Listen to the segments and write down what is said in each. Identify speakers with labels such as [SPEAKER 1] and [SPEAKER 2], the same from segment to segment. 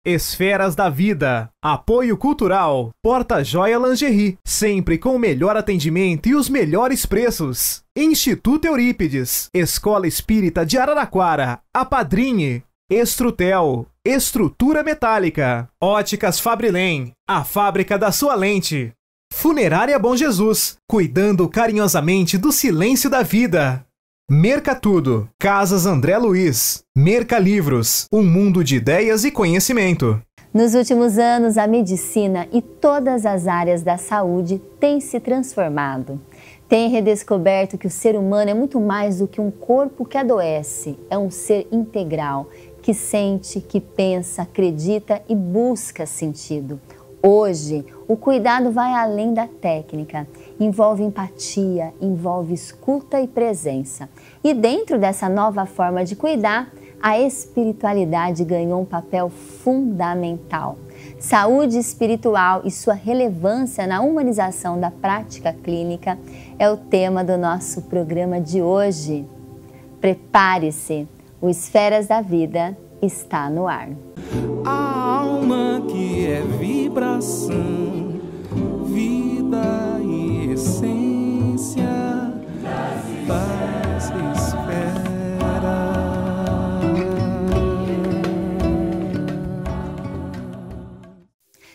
[SPEAKER 1] Esferas da Vida, apoio cultural, Porta-Joia Lingerie, sempre com o melhor atendimento e os melhores preços. Instituto Eurípides, Escola Espírita de Araraquara, Apadrinhe, Estrutel, Estrutura Metálica, Óticas Fabrilém, a fábrica da sua lente. Funerária Bom Jesus, cuidando carinhosamente do silêncio da vida. Mercatudo, Casas André Luiz, Mercalivros, um mundo de ideias e conhecimento.
[SPEAKER 2] Nos últimos anos, a medicina e todas as áreas da saúde têm se transformado. Tem redescoberto que o ser humano é muito mais do que um corpo que adoece, é um ser integral, que sente, que pensa, acredita e busca sentido. Hoje, o cuidado vai além da técnica, envolve empatia, envolve escuta e presença. E dentro dessa nova forma de cuidar, a espiritualidade ganhou um papel fundamental. Saúde espiritual e sua relevância na humanização da prática clínica é o tema do nosso programa de hoje. Prepare-se, o Esferas da Vida está no ar.
[SPEAKER 3] A alma que é vibração, vida e essência das esferas.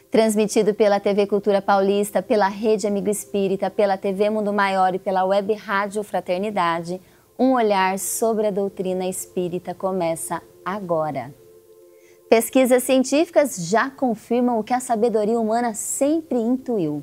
[SPEAKER 2] Transmitido pela TV Cultura Paulista, pela Rede Amigo Espírita, pela TV Mundo Maior e pela Web Rádio Fraternidade, um olhar sobre a doutrina espírita começa agora. Pesquisas científicas já confirmam o que a sabedoria humana sempre intuiu.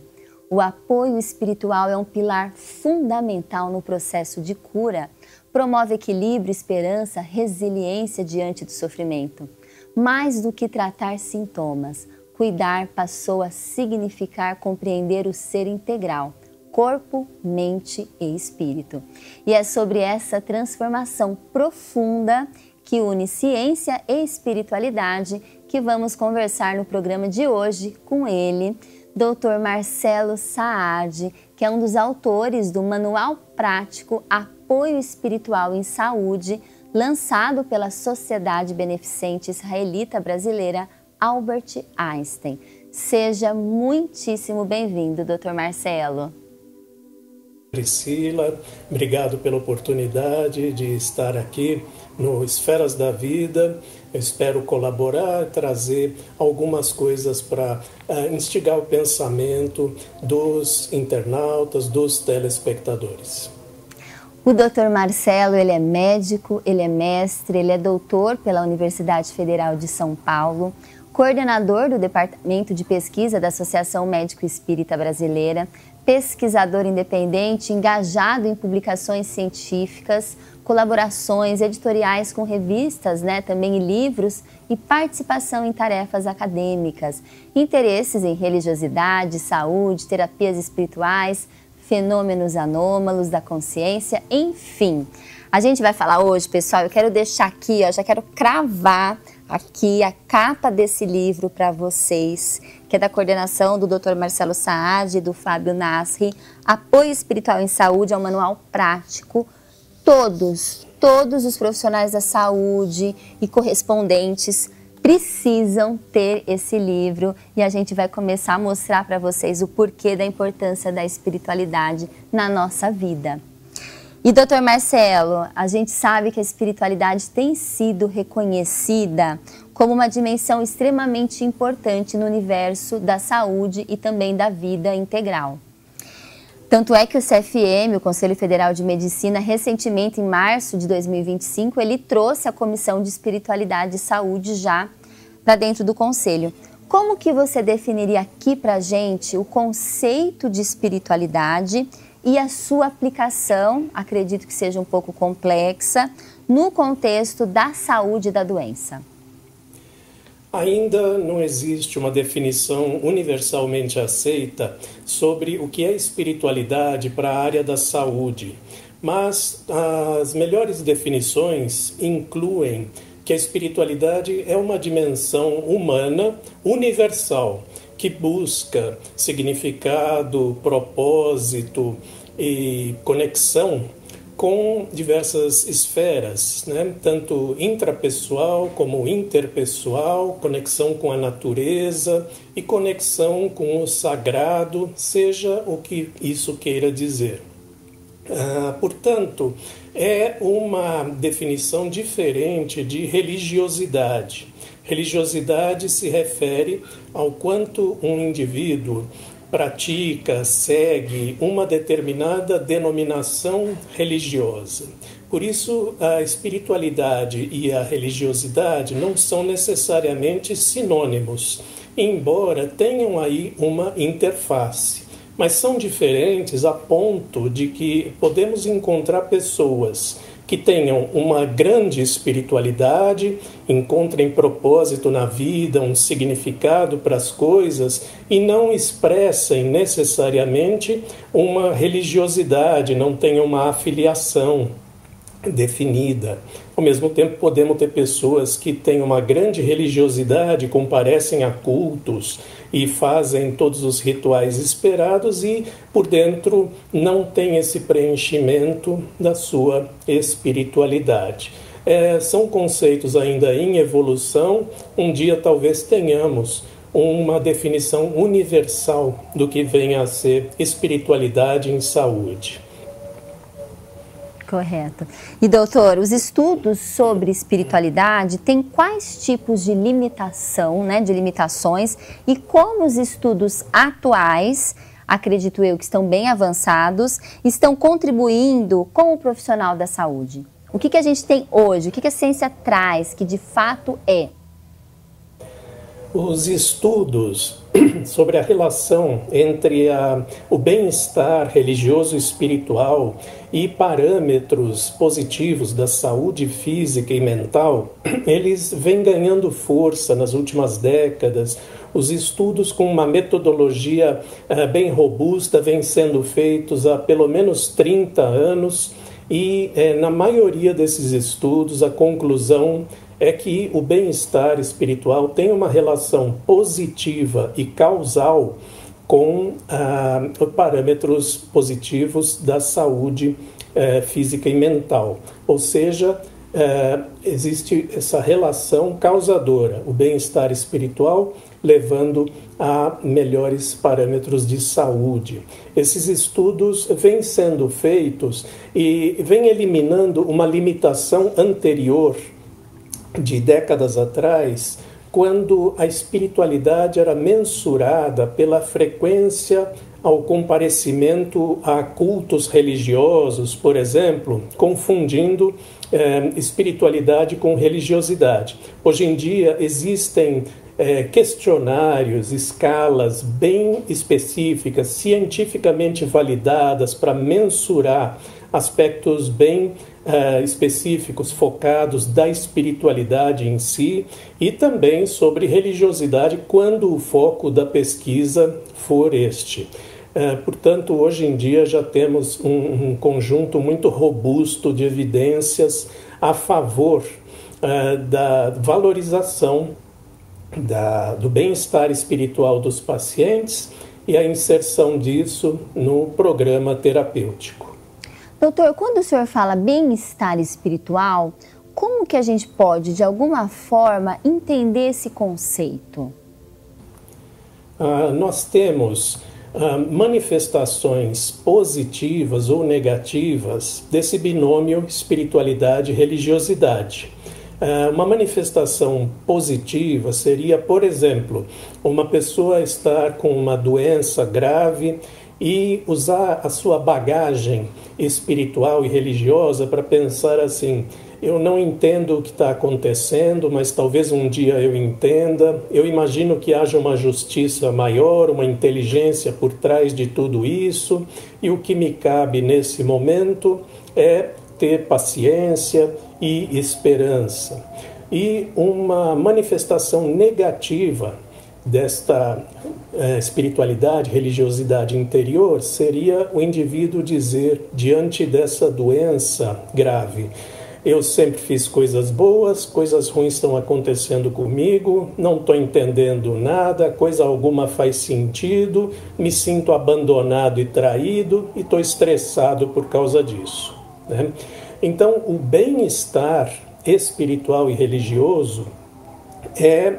[SPEAKER 2] O apoio espiritual é um pilar fundamental no processo de cura, promove equilíbrio, esperança, resiliência diante do sofrimento. Mais do que tratar sintomas, cuidar passou a significar compreender o ser integral, corpo, mente e espírito. E é sobre essa transformação profunda que une ciência e espiritualidade, que vamos conversar no programa de hoje com ele, Dr. Marcelo Saad, que é um dos autores do Manual Prático Apoio Espiritual em Saúde, lançado pela Sociedade Beneficente Israelita Brasileira Albert Einstein. Seja muitíssimo bem-vindo, Dr. Marcelo.
[SPEAKER 4] Priscila, obrigado pela oportunidade de estar aqui no Esferas da Vida. Eu espero colaborar, trazer algumas coisas para instigar o pensamento dos internautas, dos telespectadores.
[SPEAKER 2] O Dr. Marcelo, ele é médico, ele é mestre, ele é doutor pela Universidade Federal de São Paulo, coordenador do Departamento de Pesquisa da Associação Médico Espírita Brasileira, pesquisador independente, engajado em publicações científicas, colaborações editoriais com revistas, também em livros e participação em tarefas acadêmicas, interesses em religiosidade, saúde, terapias espirituais, fenômenos anômalos da consciência, enfim. A gente vai falar hoje, pessoal, eu quero deixar aqui, já quero cravar aqui a capa desse livro para vocês, que é da coordenação do Dr. Marcelo Saad e do Fábio Nasri, Apoio Espiritual em Saúde, é um manual prático. Todos os profissionais da saúde e correspondentes precisam ter esse livro e a gente vai começar a mostrar para vocês o porquê da importância da espiritualidade na nossa vida. E, doutor Marcelo, a gente sabe que a espiritualidade tem sido reconhecida como uma dimensão extremamente importante no universo da saúde e também da vida integral. Tanto é que o CFM, o Conselho Federal de Medicina, recentemente, em março de 2025, ele trouxe a Comissão de Espiritualidade e Saúde já para dentro do Conselho. Como que você definiria aqui para a gente o conceito de espiritualidade e a sua aplicação, acredito que seja um pouco complexa, no contexto da saúde e da doença?
[SPEAKER 4] Ainda não existe uma definição universalmente aceita sobre o que é espiritualidade para a área da saúde, mas as melhores definições incluem que a espiritualidade é uma dimensão humana universal, que busca significado, propósito e conexão com diversas esferas, né? Tanto intrapessoal como interpessoal, conexão com a natureza e conexão com o sagrado, seja o que isso queira dizer. Portanto, é uma definição diferente de religiosidade. Religiosidade se refere ao quanto um indivíduo pratica, segue uma determinada denominação religiosa. Por isso, a espiritualidade e a religiosidade não são necessariamente sinônimos, embora tenham aí uma interface. Mas são diferentes a ponto de que podemos encontrar pessoas que tenham uma grande espiritualidade, encontrem propósito na vida, um significado para as coisas e não expressem necessariamente uma religiosidade, não tenham uma afiliação definida. Ao mesmo tempo, podemos ter pessoas que têm uma grande religiosidade, comparecem a cultos e fazem todos os rituais esperados e, por dentro, não tem esse preenchimento da sua espiritualidade. São conceitos ainda em evolução. Um dia talvez tenhamos uma definição universal do que vem a ser espiritualidade em saúde.
[SPEAKER 2] Correto. E, doutor, os estudos sobre espiritualidade têm quais tipos de limitação, de limitações, e como os estudos atuais, acredito eu que estão bem avançados, estão contribuindo com o profissional da saúde? O que a gente tem hoje? O que a ciência traz que de fato é?
[SPEAKER 4] Os estudos sobre a relação entre o bem-estar religioso e espiritual e parâmetros positivos da saúde física e mental, eles vêm ganhando força nas últimas décadas. Os estudos com uma metodologia bem robusta vêm sendo feitos há pelo menos 30 anos e, na maioria desses estudos, a conclusão é que o bem-estar espiritual tem uma relação positiva e causal com parâmetros positivos da saúde física e mental. Ou seja, existe essa relação causadora, o bem-estar espiritual levando a melhores parâmetros de saúde. Esses estudos vêm sendo feitos e vêm eliminando uma limitação anterior de décadas atrás, quando a espiritualidade era mensurada pela frequência ao comparecimento a cultos religiosos, por exemplo, confundindo espiritualidade com religiosidade. Hoje em dia existem questionários, escalas bem específicas, cientificamente validadas para mensurar aspectos bem específicos, focados da espiritualidade em si e também sobre religiosidade quando o foco da pesquisa for este. Portanto, hoje em dia já temos um conjunto muito robusto de evidências a favor da valorização do bem-estar espiritual dos pacientes e a inserção disso no programa terapêutico.
[SPEAKER 2] Doutor, quando o senhor fala bem-estar espiritual, como que a gente pode, de alguma forma, entender esse conceito?
[SPEAKER 4] Nós temos manifestações positivas ou negativas desse binômio espiritualidade e religiosidade. Uma manifestação positiva seria, por exemplo, uma pessoa estar com uma doença grave e usar a sua bagagem espiritual e religiosa para pensar assim: eu não entendo o que está acontecendo, mas talvez um dia eu entenda. Eu imagino que haja uma justiça maior, uma inteligência por trás de tudo isso, e o que me cabe nesse momento é ter paciência e esperança. E uma manifestação negativa desta espiritualidade, religiosidade interior seria o indivíduo dizer, diante dessa doença grave: eu sempre fiz coisas boas, coisas ruins estão acontecendo comigo, não estou entendendo nada, coisa alguma faz sentido, me sinto abandonado e traído e estou estressado por causa disso. né? Então, o bem-estar espiritual e religioso é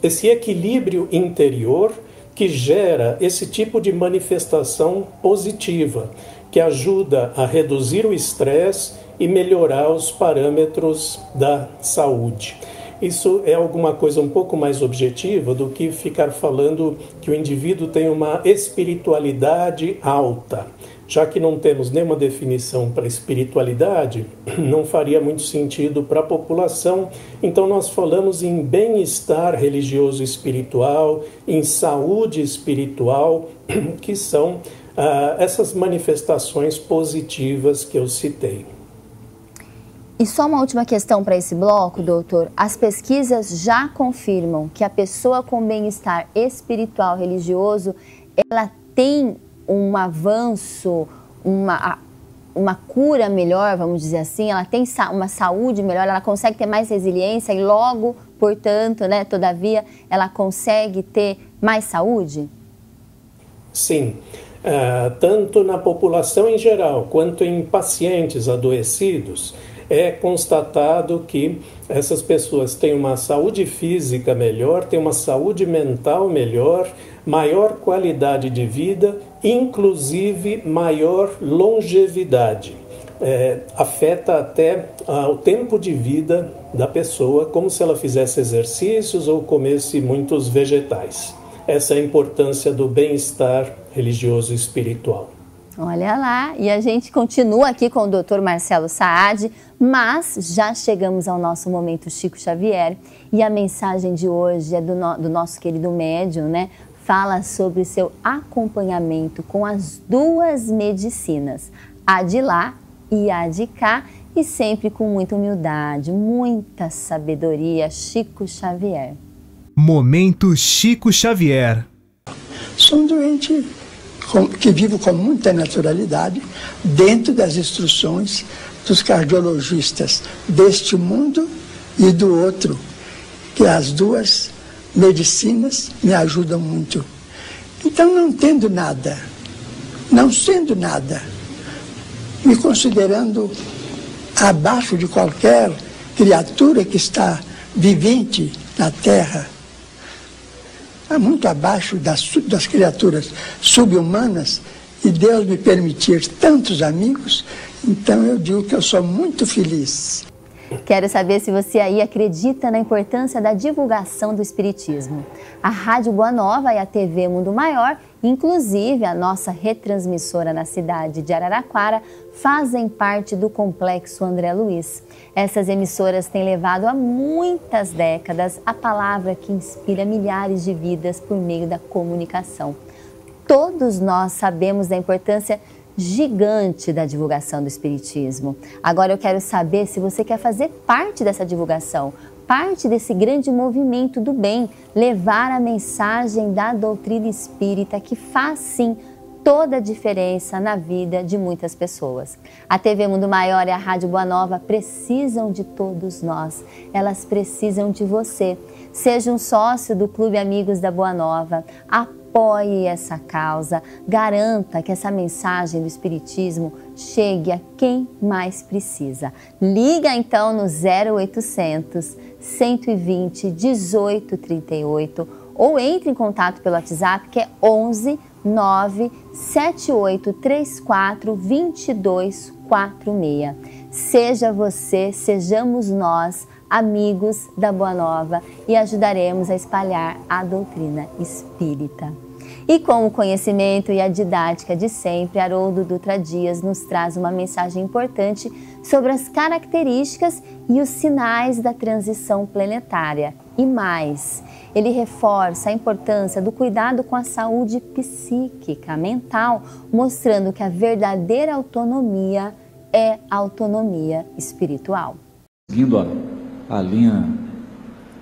[SPEAKER 4] esse equilíbrio interior que gera esse tipo de manifestação positiva, que ajuda a reduzir o estresse e melhorar os parâmetros da saúde. Isso é alguma coisa um pouco mais objetiva do que ficar falando que o indivíduo tem uma espiritualidade alta. Já que não temos nenhuma definição para espiritualidade, não faria muito sentido para a população. Então nós falamos em bem-estar religioso e espiritual, em saúde espiritual, que são essas manifestações positivas que eu citei.
[SPEAKER 2] E só uma última questão para esse bloco, doutor. As pesquisas já confirmam que a pessoa com bem-estar espiritual religioso, ela tem um avanço, uma cura melhor, vamos dizer assim, ela tem uma saúde melhor, ela consegue ter mais resiliência e logo, portanto, né, todavia, ela consegue ter mais saúde?
[SPEAKER 4] Sim, tanto na população em geral, quanto em pacientes adoecidos, é constatado que essas pessoas têm uma saúde física melhor, têm uma saúde mental melhor, maior qualidade de vida, inclusive maior longevidade. Afeta até o tempo de vida da pessoa, como se ela fizesse exercícios ou comesse muitos vegetais. Essa é a importância do bem-estar religioso e espiritual.
[SPEAKER 2] Olha lá, e a gente continua aqui com o Dr. Marcelo Saad, mas já chegamos ao nosso momento Chico Xavier e a mensagem de hoje é do nosso querido médium, né? Fala sobre seu acompanhamento com as duas medicinas, a de lá e a de cá, e sempre com muita humildade, muita sabedoria. Chico Xavier.
[SPEAKER 1] Momento Chico Xavier.
[SPEAKER 5] Sou um doente que vivo com muita naturalidade dentro das instruções dos cardiologistas deste mundo e do outro, que as duas medicinas me ajudam muito. Então, não tendo nada, não sendo nada, me considerando abaixo de qualquer criatura que está vivente na Terra, muito abaixo das criaturas sub-humanas, e Deus me permitir tantos amigos, então eu digo que eu sou muito feliz.
[SPEAKER 2] Quero saber se você aí acredita na importância da divulgação do Espiritismo. A Rádio Boa Nova e a TV Mundo Maior, inclusive a nossa retransmissora na cidade de Araraquara, fazem parte do Complexo André Luiz. Essas emissoras têm levado há muitas décadas a palavra que inspira milhares de vidas por meio da comunicação. Todos nós sabemos da importância gigante da divulgação do Espiritismo. Agora eu quero saber se você quer fazer parte dessa divulgação, parte desse grande movimento do bem, levar a mensagem da doutrina espírita que faz sim toda a diferença na vida de muitas pessoas. A TV Mundo Maior e a Rádio Boa Nova precisam de todos nós, elas precisam de você. Seja um sócio do Clube Amigos da Boa Nova, apoie essa causa, garanta que essa mensagem do Espiritismo chegue a quem mais precisa. Liga então no 0800 120 1838 ou entre em contato pelo WhatsApp, que é 11 97834 2246. Seja você, sejamos nós, amigos da Boa Nova, e ajudaremos a espalhar a doutrina espírita. E com o conhecimento e a didática de sempre, Haroldo Dutra Dias nos traz uma mensagem importante sobre as características e os sinais da transição planetária. E mais, ele reforça a importância do cuidado com a saúde psíquica, mental, mostrando que a verdadeira autonomia é a autonomia espiritual.
[SPEAKER 6] Seguindo a linha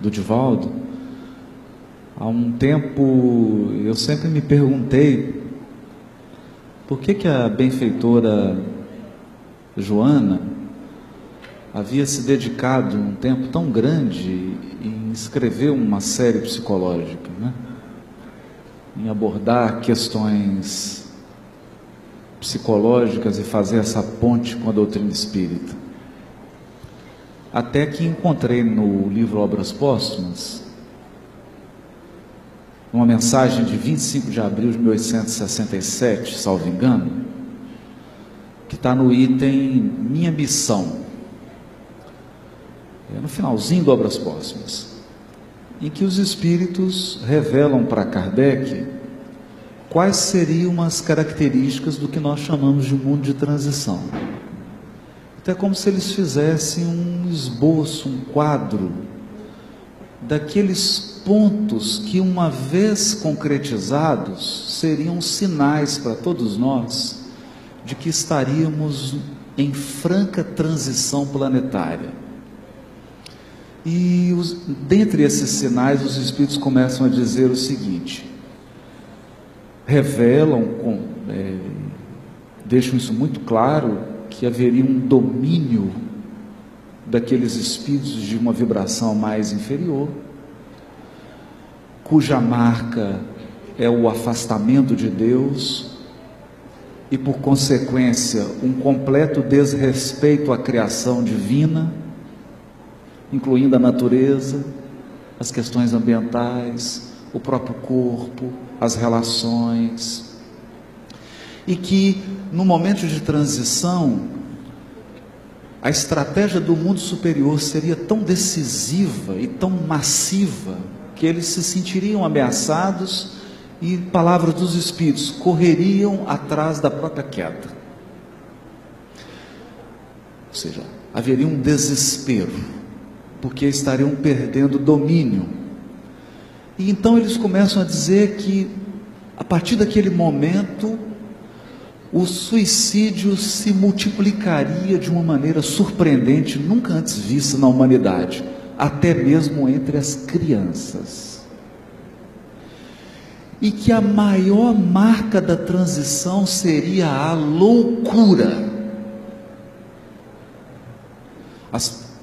[SPEAKER 6] do Divaldo, há um tempo eu sempre me perguntei por que a benfeitora Joana havia se dedicado um tempo tão grande em escrever uma série psicológica, né? Em abordar questões psicológicas e fazer essa ponte com a doutrina espírita. Até que encontrei no livro Obras Póstumas uma mensagem de 25 de abril de 1867, salvo engano, que está no item Minha Missão, no finalzinho do Obras Póstumas, em que os espíritos revelam para Kardec quais seriam as características do que nós chamamos de mundo de transição. Então é como se eles fizessem um esboço, um quadro daqueles pontos que, uma vez concretizados, seriam sinais para todos nós de que estaríamos em franca transição planetária. E dentre esses sinais, os espíritos começam a dizer o seguinte: revelam, deixam isso muito claro, que haveria um domínio daqueles espíritos de uma vibração mais inferior, cuja marca é o afastamento de Deus e, por consequência, um completo desrespeito à criação divina, incluindo a natureza, as questões ambientais, o próprio corpo, as relações, e que no momento de transição a estratégia do mundo superior seria tão decisiva e tão massiva que eles se sentiriam ameaçados e, palavras dos espíritos, correriam atrás da própria queda. Ou seja, haveria um desespero, porque estariam perdendo domínio. E então eles começam a dizer que, a partir daquele momento, o suicídio se multiplicaria de uma maneira surpreendente, nunca antes vista na humanidade, até mesmo entre as crianças. E que a maior marca da transição seria a loucura.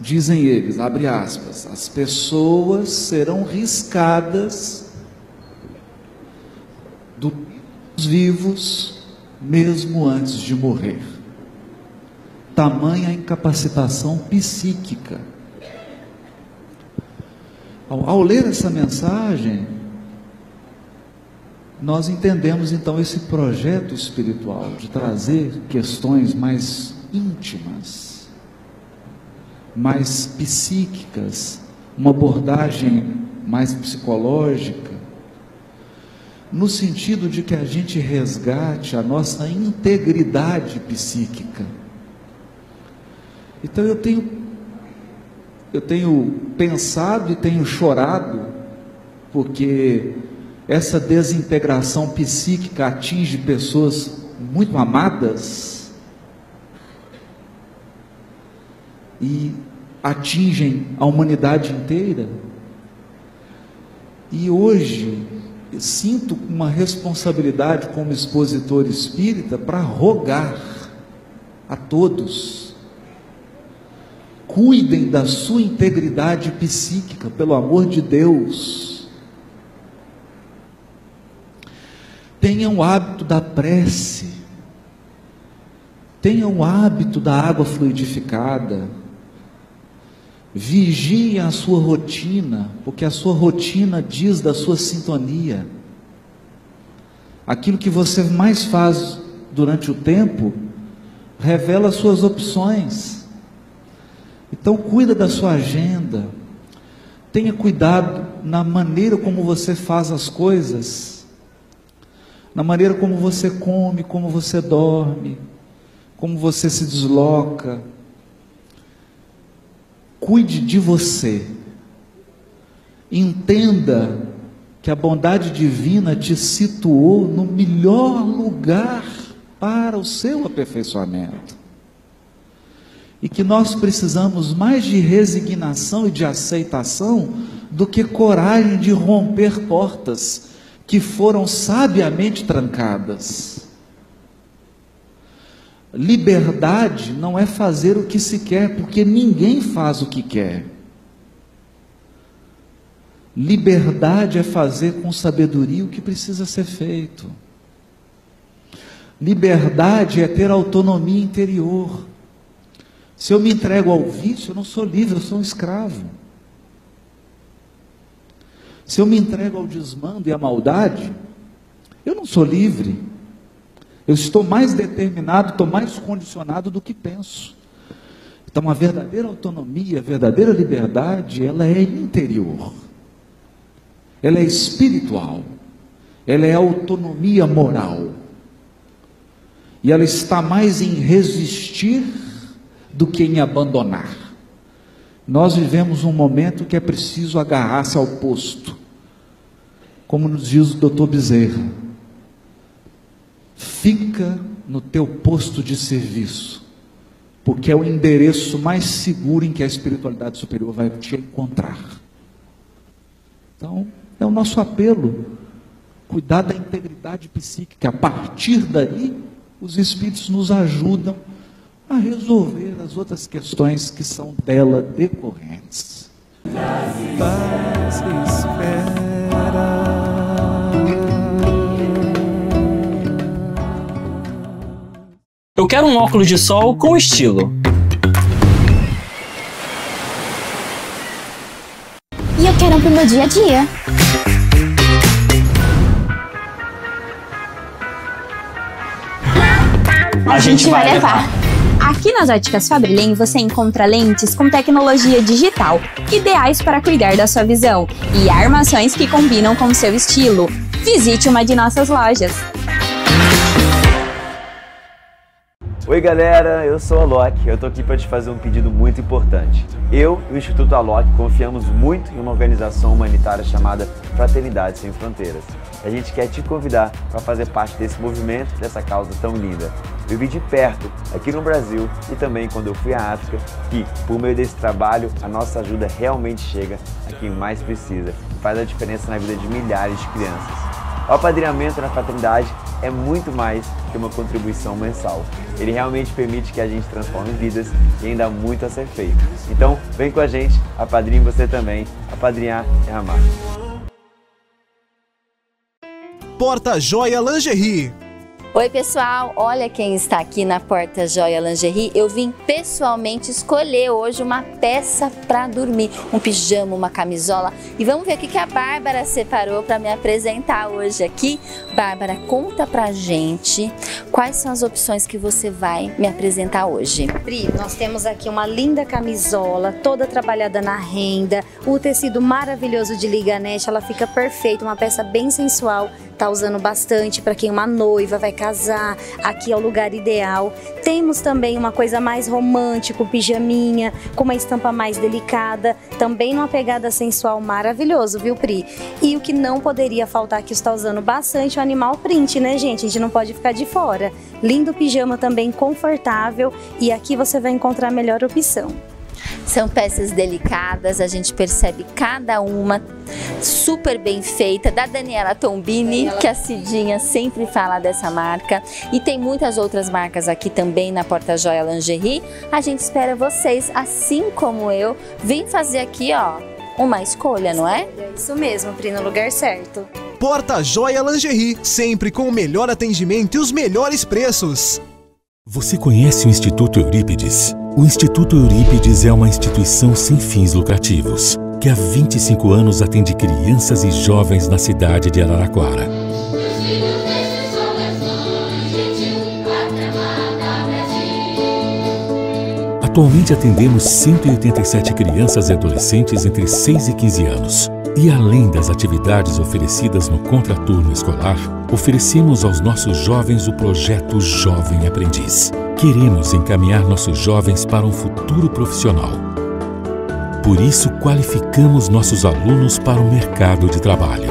[SPEAKER 6] Dizem eles, abre aspas, as pessoas serão riscadas dos vivos mesmo antes de morrer. Tamanha a incapacitação psíquica. Ao ler essa mensagem, nós entendemos então esse projeto espiritual de trazer questões mais íntimas, mais psíquicas, uma abordagem mais psicológica, no sentido de que a gente resgate a nossa integridade psíquica. Então eu tenho pensado e tenho chorado, porque essa desintegração psíquica atinge pessoas muito amadas e atingem a humanidade inteira. E hoje sinto uma responsabilidade como expositor espírita para rogar a todos: cuidem da sua integridade psíquica, pelo amor de Deus. Tenham o hábito da prece, tenham o hábito da água fluidificada, vigiem a sua rotina, porque a sua rotina diz da sua sintonia. Aquilo que você mais faz durante o tempo revela as suas opções. Então cuida da sua agenda, tenha cuidado na maneira como você faz as coisas, na maneira como você come, como você dorme, como você se desloca. Cuide de você, entenda que a bondade divina te situou no melhor lugar para o seu aperfeiçoamento, e que nós precisamos mais de resignação e de aceitação do que coragem de romper portas que foram sabiamente trancadas. Liberdade não é fazer o que se quer, porque ninguém faz o que quer. Liberdade é fazer com sabedoria o que precisa ser feito. Liberdade é ter autonomia interior. Se eu me entrego ao vício, eu não sou livre, eu sou um escravo. Se eu me entrego ao desmando e à maldade, eu não sou livre. Eu estou mais determinado, estou mais condicionado do que penso. Então, a verdadeira autonomia, a verdadeira liberdade, ela é interior. Ela é espiritual. Ela é autonomia moral. E ela está mais em resistir do que em abandonar. Nós vivemos um momento que é preciso agarrar-se ao posto. Como nos diz o Dr. Bezerra. Fica no teu posto de serviço, porque é o endereço mais seguro em que a espiritualidade superior vai te encontrar. Então, é o nosso apelo, cuidar da integridade psíquica. A partir daí, os espíritos nos ajudam a resolver as outras questões que são dela decorrentes.
[SPEAKER 3] Paz espera.
[SPEAKER 7] Eu quero um óculos de sol com estilo.
[SPEAKER 8] E eu quero um pro meu dia a dia. A gente vai levar. Aqui nas Óticas Fabrilem você encontra lentes com tecnologia digital, ideais para cuidar da sua visão, e armações que combinam com o seu estilo. Visite uma de nossas lojas.
[SPEAKER 9] Oi galera, eu sou a Alok, eu tô aqui para te fazer um pedido muito importante. Eu e o Instituto Alok confiamos muito em uma organização humanitária chamada Fraternidade Sem Fronteiras. A gente quer te convidar para fazer parte desse movimento, dessa causa tão linda. Eu vi de perto, aqui no Brasil e também quando eu fui à África, que por meio desse trabalho a nossa ajuda realmente chega a quem mais precisa e faz a diferença na vida de milhares de crianças. O apadrinhamento na Fraternidade é muito mais que uma contribuição mensal. Ele realmente permite que a gente transforme vidas e ainda há muito a ser feito. Então, vem com a gente, apadrinhe você também. Apadrinhar é amar.
[SPEAKER 1] Porta Joia Lingerie.
[SPEAKER 2] Oi pessoal, olha quem está aqui na Porta Joia Lingerie. Eu vim pessoalmente escolher hoje uma peça para dormir, um pijama, uma camisola, e vamos ver o que a Bárbara separou para me apresentar hoje aqui. Bárbara, conta pra gente quais são as opções que você vai me apresentar hoje.
[SPEAKER 10] Pri, nós temos aqui uma linda camisola, toda trabalhada na renda, o tecido maravilhoso de liganete, ela fica perfeita, uma peça bem sensual. Tá usando bastante para quem uma noiva vai casar, aqui é o lugar ideal. Temos também uma coisa mais romântica, pijaminha, com uma estampa mais delicada, também numa pegada sensual maravilhoso, viu Pri? E o que não poderia faltar, que está usando bastante, o animal print, né gente? A gente não pode ficar de fora. Lindo pijama também, confortável, e aqui você vai encontrar a melhor opção.
[SPEAKER 2] São peças delicadas, a gente percebe cada uma super bem feita, da Daniela Tombini, que a Cidinha sempre fala dessa marca. E tem muitas outras marcas aqui também na Porta Joia Lingerie. A gente espera vocês, assim como eu, vim fazer aqui, ó, uma escolha, não é?
[SPEAKER 10] É isso mesmo, Pri, no lugar certo.
[SPEAKER 1] Porta Joia Lingerie, sempre com o melhor atendimento e os melhores preços.
[SPEAKER 11] Você conhece o Instituto Eurípides? O Instituto Eurípides é uma instituição sem fins lucrativos, que há 25 anos atende crianças e jovens na cidade de Araraquara. Atualmente atendemos 187 crianças e adolescentes entre 6 e 15 anos. E além das atividades oferecidas no contraturno escolar, oferecemos aos nossos jovens o projeto Jovem Aprendiz. Queremos encaminhar nossos jovens para um futuro profissional. Por isso, qualificamos nossos alunos para o mercado de trabalho.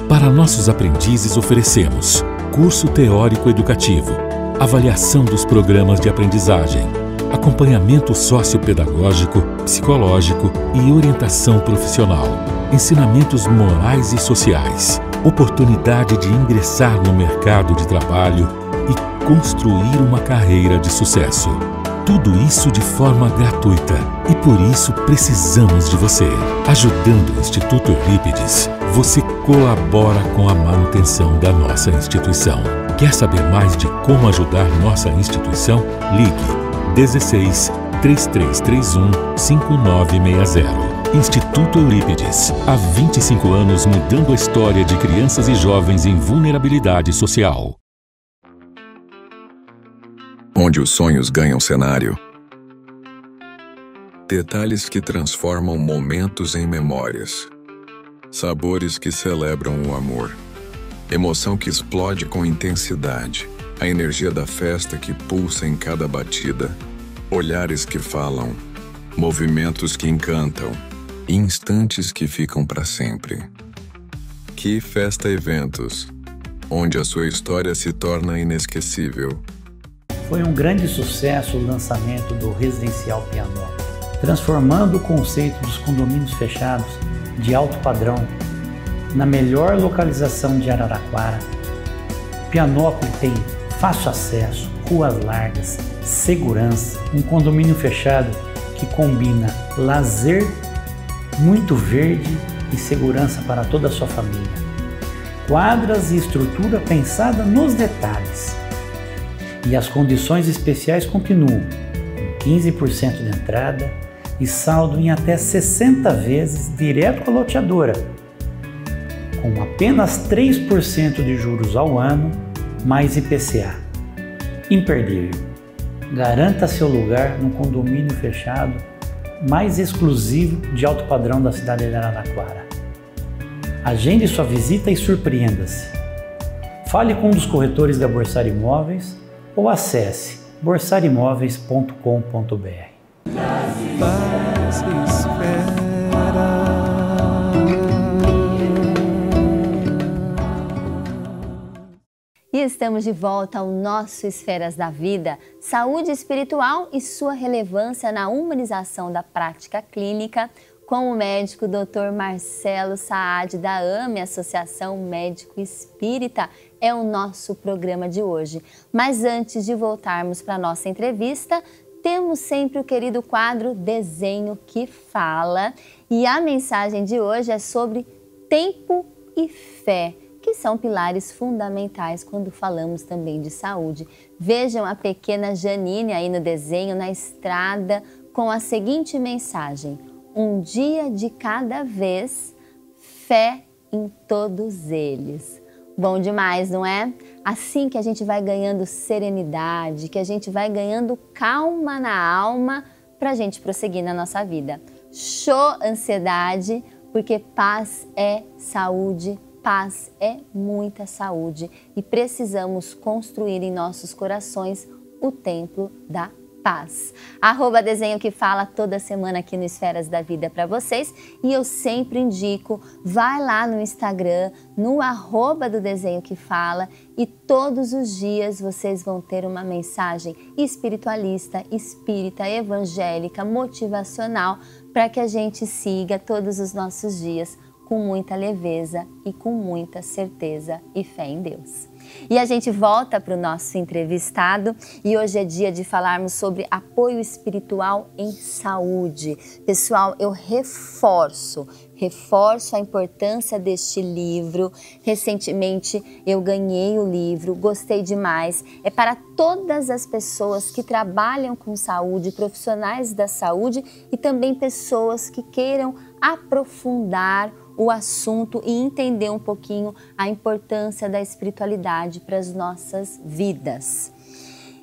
[SPEAKER 11] Para nossos aprendizes, oferecemos curso teórico educativo, avaliação dos programas de aprendizagem, acompanhamento sociopedagógico, psicológico e orientação profissional, ensinamentos morais e sociais, oportunidade de ingressar no mercado de trabalho e construir uma carreira de sucesso. Tudo isso de forma gratuita e por isso precisamos de você. Ajudando o Instituto Eurípides, você colabora com a manutenção da nossa instituição. Quer saber mais de como ajudar nossa instituição? Ligue 16 3331 5960. Instituto Eurípides, há 25 anos mudando a história de crianças e jovens em vulnerabilidade social.
[SPEAKER 12] Onde os sonhos ganham cenário. Detalhes que transformam momentos em memórias. Sabores que celebram o amor. Emoção que explode com intensidade. A energia da festa que pulsa em cada batida. Olhares que falam. Movimentos que encantam. Instantes que ficam para sempre. Que Festa Eventos, onde a sua história se torna inesquecível.
[SPEAKER 13] Foi um grande sucesso o lançamento do Residencial Pianópolis, transformando o conceito dos condomínios fechados de alto padrão na melhor localização de Araraquara. Pianópolis tem fácil acesso, ruas largas, segurança, um condomínio fechado que combina lazer, muito verde e segurança para toda a sua família. Quadras e estrutura pensada nos detalhes. E as condições especiais continuam, com 15% de entrada e saldo em até 60 vezes direto com a loteadora, com apenas 3% de juros ao ano, mais IPCA. Imperdível. Garanta seu lugar no condomínio fechado mais exclusivo de alto padrão da cidade de Araraquara. Agende sua visita e surpreenda-se. Fale com um dos corretores da Borsar Imóveis ou acesse borsarimóveis.com.br.
[SPEAKER 3] Paz espera.
[SPEAKER 2] E estamos de volta ao nosso Esferas da Vida, saúde espiritual e sua relevância na humanização da prática clínica, com o médico Dr. Marcelo Saad da AME, Associação Médico Espírita, é o nosso programa de hoje. Mas antes de voltarmos para a nossa entrevista, temos sempre o querido quadro Desenho que Fala, e a mensagem de hoje é sobre tempo e fé, que são pilares fundamentais quando falamos também de saúde. Vejam a pequena Janine aí no desenho, na estrada, com a seguinte mensagem: um dia de cada vez, fé em todos eles. Bom demais, não é? Assim que a gente vai ganhando serenidade, que a gente vai ganhando calma na alma para a gente prosseguir na nossa vida. Show ansiedade, porque paz é saúde. Paz é muita saúde e precisamos construir em nossos corações o templo da paz. @Desenho que Fala toda semana aqui no Esferas da Vida para vocês, e eu sempre indico, vai lá no Instagram, no @ do Desenho que Fala, e todos os dias vocês vão ter uma mensagem espiritualista, espírita, evangélica, motivacional, para que a gente siga todos os nossos dias com muita leveza e com muita certeza e fé em Deus. E a gente volta para o nosso entrevistado, e hoje é dia de falarmos sobre apoio espiritual em saúde. Pessoal, eu reforço a importância deste livro. Recentemente eu ganhei o livro, gostei demais. É para todas as pessoas que trabalham com saúde, profissionais da saúde e também pessoas que queiram aprofundar o assunto e entender um pouquinho a importância da espiritualidade para as nossas vidas.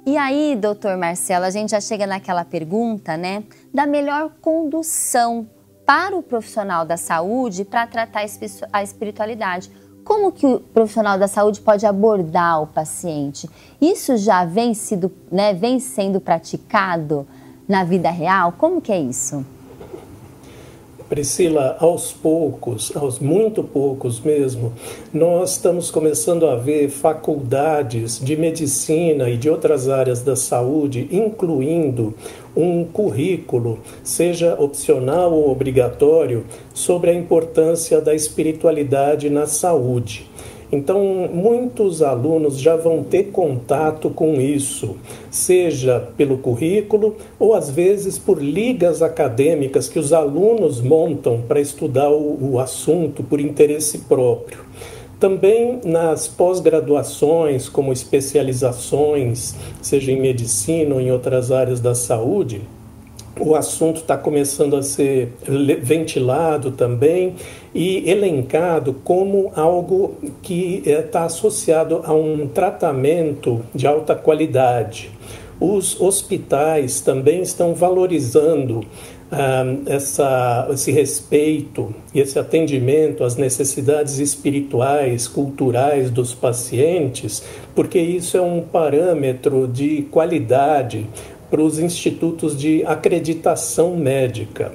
[SPEAKER 2] E aí, doutor Marcelo, a gente já chega naquela pergunta, né, da melhor condução para o profissional da saúde para tratar a espiritualidade. Como que o profissional da saúde pode abordar o paciente? Isso já vem sendo praticado na vida real? Como que é isso?
[SPEAKER 4] Priscila, aos muito poucos mesmo, nós estamos começando a ver faculdades de medicina e de outras áreas da saúde, incluindo um currículo, seja opcional ou obrigatório, sobre a importância da espiritualidade na saúde. Então, muitos alunos já vão ter contato com isso, seja pelo currículo ou às vezes por ligas acadêmicas que os alunos montam para estudar o assunto por interesse próprio. Também nas pós-graduações, como especializações, seja em medicina ou em outras áreas da saúde, o assunto está começando a ser ventilado também e elencado como algo que está associado a um tratamento de alta qualidade. Os hospitais também estão valorizando esse respeito e esse atendimento às necessidades espirituais, culturais dos pacientes, porque isso é um parâmetro de qualidade para os institutos de acreditação médica.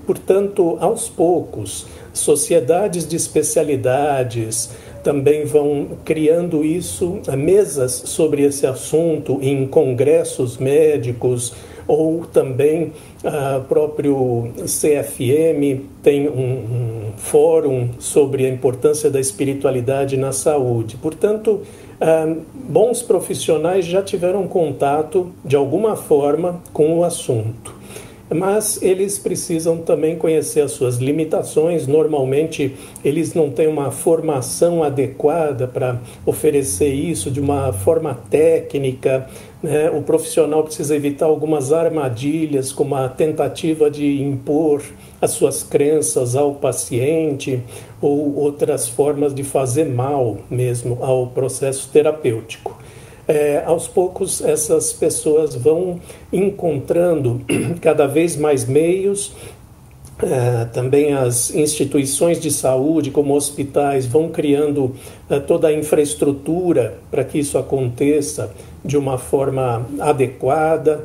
[SPEAKER 4] Portanto, aos poucos, sociedades de especialidades também vão criando isso, mesas sobre esse assunto em congressos médicos, ou também o próprio CFM tem um fórum sobre a importância da espiritualidade na saúde. Portanto, bons profissionais já tiveram contato, de alguma forma, com o assunto. Mas eles precisam também conhecer as suas limitações. Normalmente, eles não têm uma formação adequada para oferecer isso de uma forma técnica, né? O profissional precisa evitar algumas armadilhas, como a tentativa de impor as suas crenças ao paciente ou outras formas de fazer mal mesmo ao processo terapêutico. Aos poucos, essas pessoas vão encontrando cada vez mais meios. Também as instituições de saúde, como hospitais, vão criando toda a infraestrutura para que isso aconteça de uma forma adequada.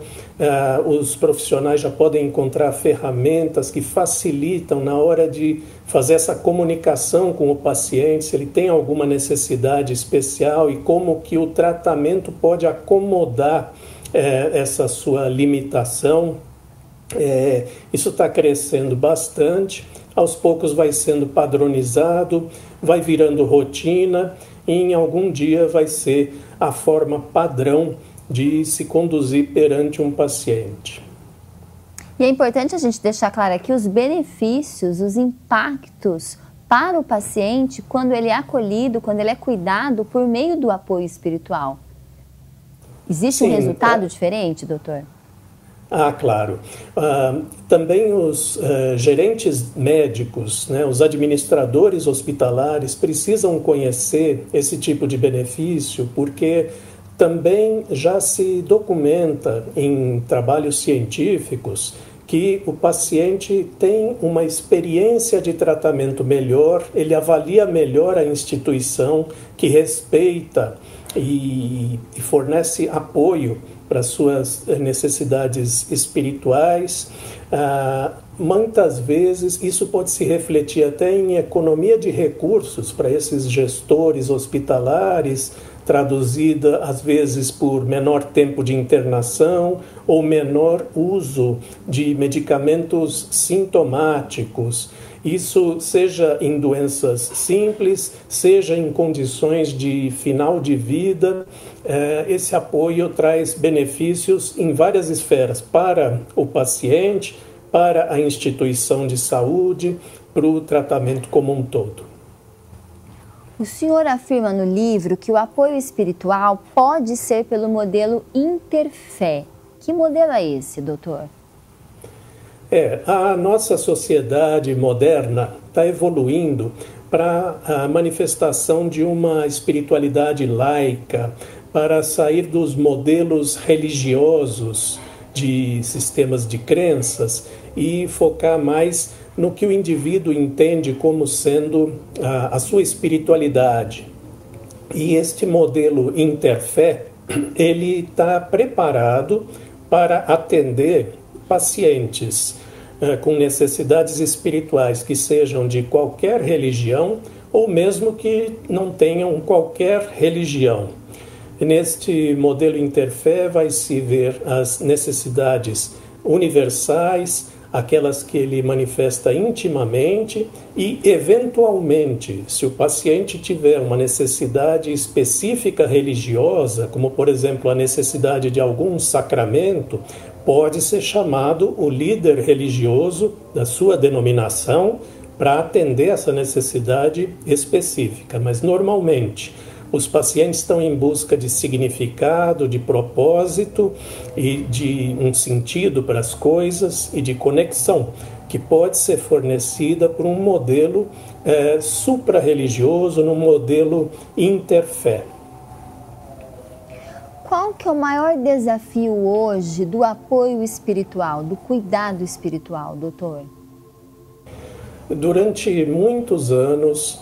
[SPEAKER 4] Os profissionais já podem encontrar ferramentas que facilitam na hora de fazer essa comunicação com o paciente, se ele tem alguma necessidade especial e como que o tratamento pode acomodar essa sua limitação. Isso está crescendo bastante, aos poucos vai sendo padronizado, vai virando rotina e em algum dia vai ser a forma padrão de se conduzir perante um paciente.
[SPEAKER 2] E é importante a gente deixar claro aqui os benefícios, os impactos para o paciente quando ele é acolhido, quando ele é cuidado por meio do apoio espiritual. Existe um resultado diferente, doutor?
[SPEAKER 4] Claro. Também os gerentes médicos, né, os administradores hospitalares precisam conhecer esse tipo de benefício, porque também já se documenta em trabalhos científicos que o paciente tem uma experiência de tratamento melhor, ele avalia melhor a instituição, que respeita e fornece apoio para suas necessidades espirituais. Muitas vezes isso pode se refletir até em economia de recursos para esses gestores hospitalares, traduzida às vezes por menor tempo de internação ou menor uso de medicamentos sintomáticos. Isso seja em doenças simples, seja em condições de final de vida. Esse apoio traz benefícios em várias esferas para o paciente, para a instituição de saúde, para o tratamento como um todo.
[SPEAKER 2] O senhor afirma no livro que o apoio espiritual pode ser pelo modelo Interfé. Que modelo é esse, doutor?
[SPEAKER 4] A nossa sociedade moderna está evoluindo para a manifestação de uma espiritualidade laica, para sair dos modelos religiosos de sistemas de crenças e focar mais no que o indivíduo entende como sendo a sua espiritualidade. E este modelo Interfé, ele está preparado para atender pacientes com necessidades espirituais que sejam de qualquer religião ou mesmo que não tenham qualquer religião. Neste modelo Interfé vai-se ver as necessidades universais, aquelas que ele manifesta intimamente e, eventualmente, se o paciente tiver uma necessidade específica religiosa, como, por exemplo, a necessidade de algum sacramento, pode ser chamado o líder religioso da sua denominação para atender essa necessidade específica. Mas, normalmente, os pacientes estão em busca de significado, de propósito e de um sentido para as coisas e de conexão, que pode ser fornecida por um modelo supra-religioso, num modelo interfé.
[SPEAKER 2] Qual que é o maior desafio hoje do apoio espiritual, do cuidado espiritual, doutor?
[SPEAKER 4] Durante muitos anos,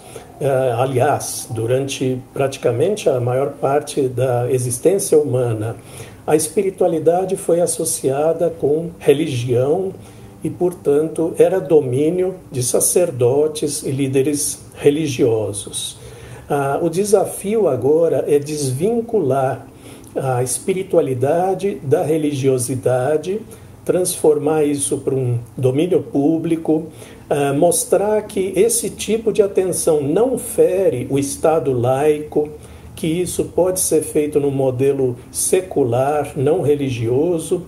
[SPEAKER 4] aliás, durante praticamente a maior parte da existência humana, a espiritualidade foi associada com religião e, portanto, era domínio de sacerdotes e líderes religiosos. O desafio agora é desvincular a espiritualidade da religiosidade, transformar isso para um domínio público, mostrar que esse tipo de atenção não fere o Estado laico, que isso pode ser feito num modelo secular, não religioso,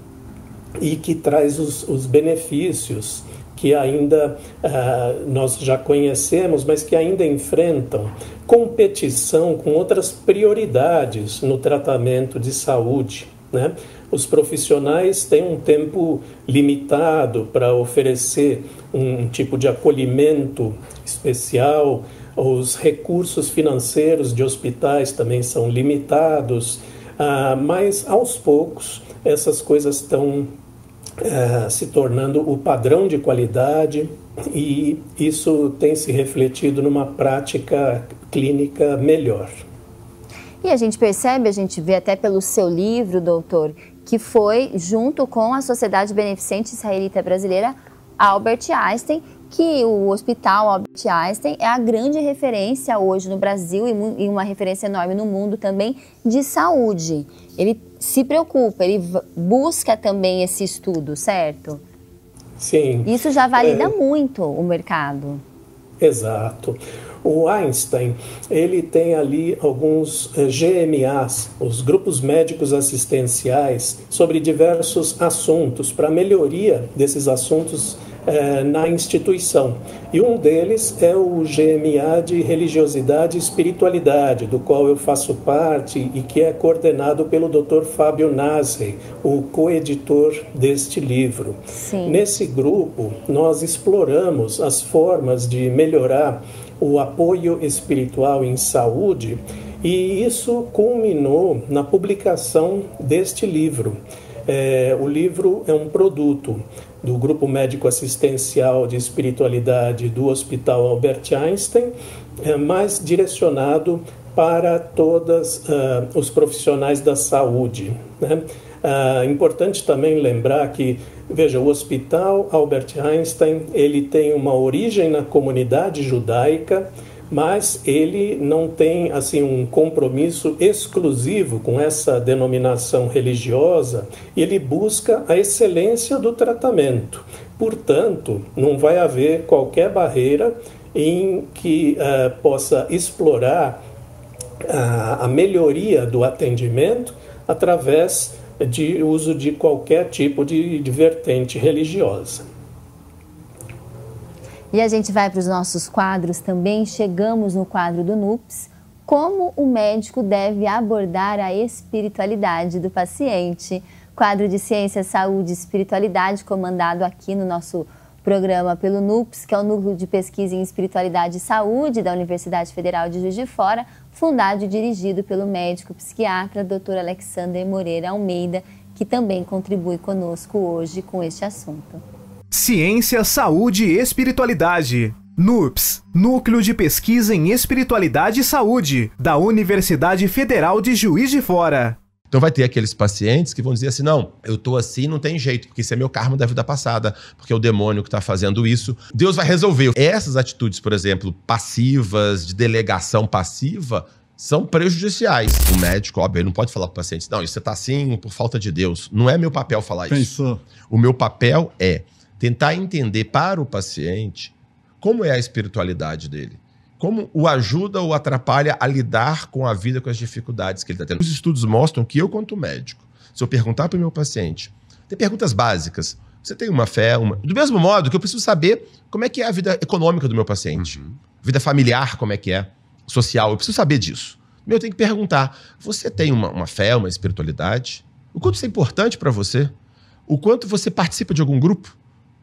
[SPEAKER 4] e que traz os benefícios que ainda nós já conhecemos, mas que ainda enfrentam competição com outras prioridades no tratamento de saúde, né? Os profissionais têm um tempo limitado para oferecer um tipo de acolhimento especial, os recursos financeiros de hospitais também são limitados, mas aos poucos essas coisas estão se tornando o padrão de qualidade e isso tem se refletido numa prática clínica melhor.
[SPEAKER 2] E a gente percebe, a gente vê até pelo seu livro, doutor, que foi junto com a Sociedade Beneficente Israelita Brasileira, Albert Einstein, que o Hospital Albert Einstein é a grande referência hoje no Brasil e uma referência enorme no mundo também de saúde. Ele se preocupa, ele busca também esse estudo, certo?
[SPEAKER 4] Sim.
[SPEAKER 2] Isso já valida muito o mercado.
[SPEAKER 4] Exato. O Einstein, ele tem ali alguns GMAs, os grupos médicos assistenciais, sobre diversos assuntos, para melhoria desses assuntos na instituição. E um deles é o GMA de Religiosidade e Espiritualidade, do qual eu faço parte e que é coordenado pelo Dr. Fábio Nasri, o coeditor deste livro.
[SPEAKER 2] Sim.
[SPEAKER 4] Nesse grupo, nós exploramos as formas de melhorar o apoio espiritual em saúde e isso culminou na publicação deste livro. O livro é um produto do Grupo Médico Assistencial de Espiritualidade do Hospital Albert Einstein, mas direcionado para todos os profissionais da saúde, né? Importante também lembrar que, veja, o Hospital Albert Einstein, ele tem uma origem na comunidade judaica, mas ele não tem assim um compromisso exclusivo com essa denominação religiosa, e ele busca a excelência do tratamento. Portanto, não vai haver qualquer barreira em que possa explorar a melhoria do atendimento através de uso de qualquer tipo de vertente religiosa.
[SPEAKER 2] E a gente vai para os nossos quadros também, chegamos no quadro do NUPS, como o médico deve abordar a espiritualidade do paciente. Quadro de Ciência, Saúde e Espiritualidade, comandado aqui no nosso programa pelo NUPS, que é o Núcleo de Pesquisa em Espiritualidade e Saúde da Universidade Federal de Juiz de Fora, fundado e dirigido pelo médico psiquiatra Dr. Alexander Moreira Almeida, que também contribui conosco hoje com este assunto.
[SPEAKER 1] Ciência, Saúde e Espiritualidade. NUPS, Núcleo de Pesquisa em Espiritualidade e Saúde, da Universidade Federal de Juiz de Fora.
[SPEAKER 14] Então vai ter aqueles pacientes que vão dizer assim, não, eu tô assim, não tem jeito, porque isso é meu karma da vida passada, porque é o demônio que tá fazendo isso. Deus vai resolver. Essas atitudes, por exemplo, passivas, de delegação passiva, são prejudiciais. O médico, óbvio, ele não pode falar para o paciente, não, isso você tá assim por falta de Deus. Não é meu papel falar isso.
[SPEAKER 15] Pensou.
[SPEAKER 14] O meu papel é tentar entender para o paciente como é a espiritualidade dele. Como o ajuda ou atrapalha a lidar com a vida, com as dificuldades que ele está tendo. Os estudos mostram que eu, quanto médico, se eu perguntar para o meu paciente, tem perguntas básicas. Você tem uma fé, do mesmo modo que eu preciso saber como é que é a vida econômica do meu paciente, vida familiar, como é que é, social, eu preciso saber disso. Eu tenho que perguntar, você tem uma fé, uma espiritualidade? O quanto isso é importante para você? O quanto você participa de algum grupo?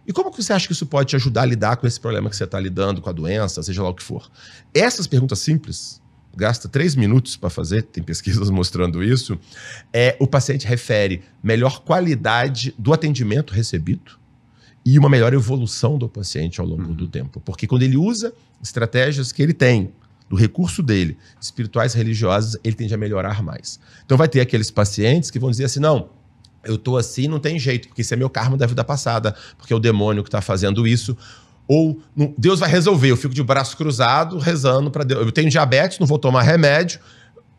[SPEAKER 14] E como que você acha que isso pode te ajudar a lidar com esse problema que você está lidando, com a doença, seja lá o que for? Essas perguntas simples, gasta 3 minutos para fazer, tem pesquisas mostrando isso, o paciente refere melhor qualidade do atendimento recebido e uma melhor evolução do paciente ao longo do tempo. Porque quando ele usa estratégias que ele tem, do recurso dele, espirituais, religiosas, ele tende a melhorar mais. Então vai ter aqueles pacientes que vão dizer assim, não, eu tô assim, não tem jeito, porque isso é meu karma da vida passada, porque é o demônio que está fazendo isso. Ou Deus vai resolver, eu fico de braço cruzado, rezando para Deus. Eu tenho diabetes, não vou tomar remédio,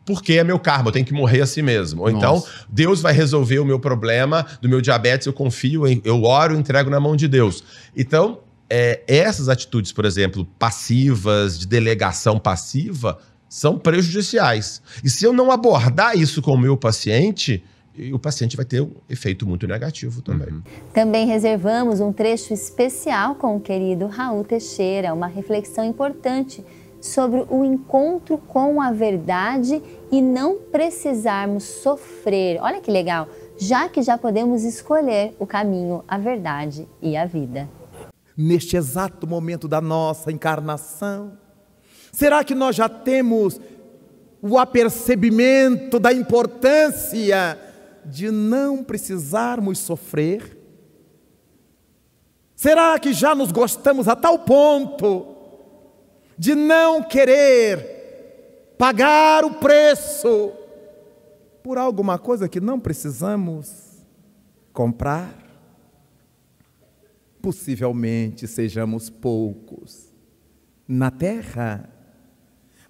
[SPEAKER 14] porque é meu karma, eu tenho que morrer assim mesmo. Ou então, Deus vai resolver o meu problema do meu diabetes, eu confio, eu oro, entrego na mão de Deus. Então, essas atitudes, por exemplo, passivas, de delegação passiva, são prejudiciais. E se eu não abordar isso com o meu paciente, o paciente vai ter um efeito muito negativo também.
[SPEAKER 2] Também reservamos um trecho especial com o querido Raul Teixeira, uma reflexão importante sobre o encontro com a verdade e não precisarmos sofrer. Olha que legal, já que já podemos escolher o caminho, a verdade e a vida.
[SPEAKER 15] Neste exato momento da nossa encarnação, será que nós já temos o apercebimento da importância de não precisarmos sofrer? Será que já nos gostamos a tal ponto de não querer pagar o preço por alguma coisa que não precisamos comprar? Possivelmente sejamos poucos na Terra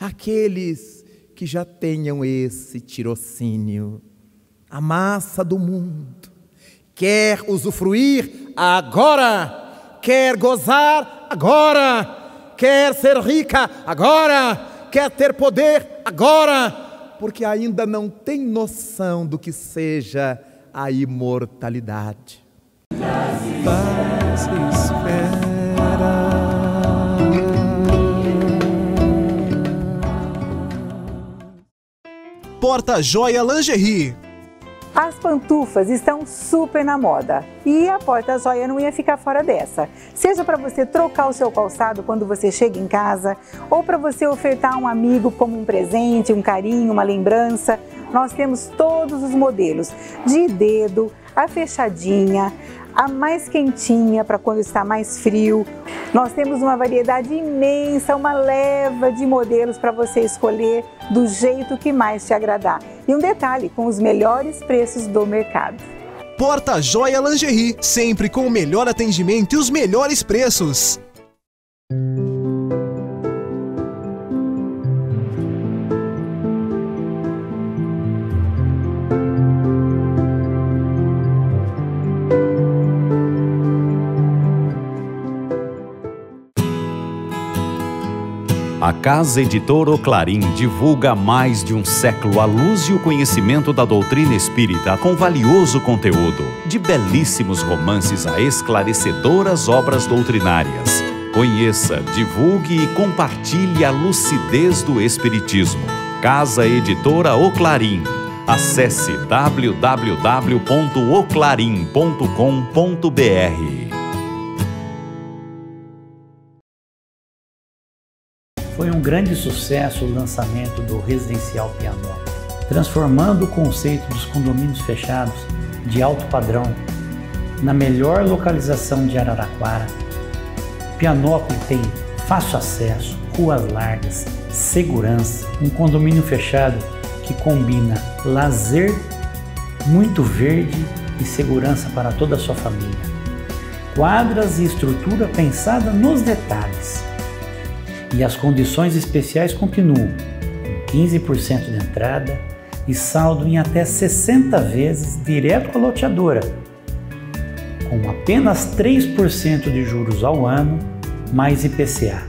[SPEAKER 15] aqueles que já tenham esse tirocínio. A massa do mundo quer usufruir agora, quer gozar agora, quer ser rica agora, quer ter poder agora, porque ainda não tem noção do que seja a imortalidade.
[SPEAKER 3] Paz espera.
[SPEAKER 1] Porta Joia Lingerie.
[SPEAKER 16] As pantufas estão super na moda e a Porta Joia não ia ficar fora dessa. Seja para você trocar o seu calçado quando você chega em casa ou para você ofertar a um amigo como um presente, um carinho, uma lembrança, nós temos todos os modelos, de dedo, a fechadinha, a mais quentinha para quando está mais frio. Nós temos uma variedade imensa, uma leva de modelos para você escolher do jeito que mais te agradar. E um detalhe, com os melhores preços do mercado.
[SPEAKER 1] Porta Joia Lingerie, sempre com o melhor atendimento e os melhores preços.
[SPEAKER 17] A Casa Editora O Clarim divulga há mais de um século a luz e o conhecimento da doutrina espírita com valioso conteúdo, de belíssimos romances a esclarecedoras obras doutrinárias. Conheça, divulgue e compartilhe a lucidez do Espiritismo. Casa Editora O Clarim. Acesse www.oclarim.com.br.
[SPEAKER 13] Foi um grande sucesso o lançamento do Residencial Pianópolis, transformando o conceito dos condomínios fechados de alto padrão na melhor localização de Araraquara. Pianópolis tem fácil acesso, ruas largas, segurança, um condomínio fechado que combina lazer, muito verde e segurança para toda a sua família. Quadras e estrutura pensada nos detalhes. E as condições especiais continuam, com 15% de entrada e saldo em até 60 vezes direto com a loteadora, com apenas 3% de juros ao ano, mais IPCA.